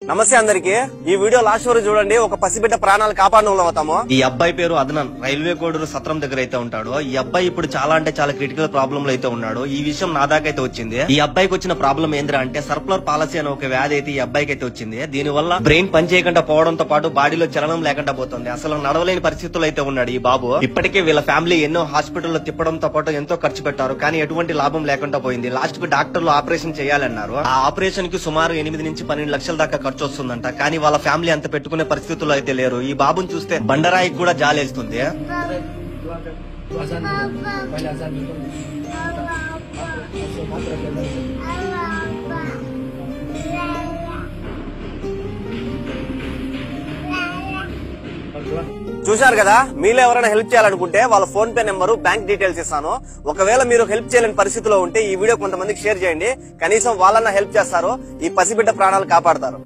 నమస్తే అందరికి ఈ వీడియో లాస్ట్ వరకు చూడండి. ఒక పసిబిడ్డ ప్రాణాలు కాపాడడం అవుతాము. ఈ అబ్బాయి పేరు అదనన్, రైల్వే కోడూరు సత్రం దగ్గర అయితే ఉంటాడు. ఈ అబ్బాయి ఇప్పుడు చాలా అంటే చాలా క్రిటికల్ ప్రాబ్లం లో అయితే ఉన్నాడు. ఈ విషయం నా దాకా అయితే వచ్చింది. ఈ అబ్బాయికి వచ్చిన ప్రాబ్లం ఏంద్రా అంటే సర్కులర్ పాలసీ అనే ఒక వ్యాధి అయితే ఈ అబ్బాయికి అయితే వచ్చింది. దీని వల్ల బ్రెయిన్ పని చేయకుండా పోవడంతో పాటు బాడీలో చలనం లేకుండా పోతుంది. అసలు నడవలేని పరిస్థితుల్లో అయితే ఉన్నాడు ఈ బాబు. ఇప్పటికే వీళ్ళ ఫ్యామిలీ ఎన్నో హాస్పిటల్లో తిప్పడంతో పాటు ఎంతో ఖర్చు పెట్టారు, కానీ ఎటువంటి లాభం లేకుండా పోయింది. లాస్ట్ కు డాక్టర్లు ఆపరేషన్ చేయాలన్నారు. ఆ ఆపరేషన్ కి సుమారు 8 నుంచి 12 లక్షల దాకా ఖర్చు వస్తుందంట. కానీ వాళ్ళ ఫ్యామిలీ అంత పెట్టుకునే పరిస్థితుల్లో అయితే లేరు. ఈ బాబుని చూస్తే బండరాయికి కూడా జాలేస్తుంది. చూశారు కదా, మీలో ఎవరైనా హెల్ప్ చేయాలనుకుంటే వాళ్ళ phone pay number, bank details ఇస్తాను. ఒకవేళ మీరు హెల్ప్ చేయలేని పరిస్థితిలో ఉంటే ఈ వీడియో కొంతమందికి షేర్ చేయండి. కనీసం వాళ్ళన్నా హెల్ప్ చేస్తారు, ఈ పసిబిడ్డ ప్రాణాలు కాపాడతారు.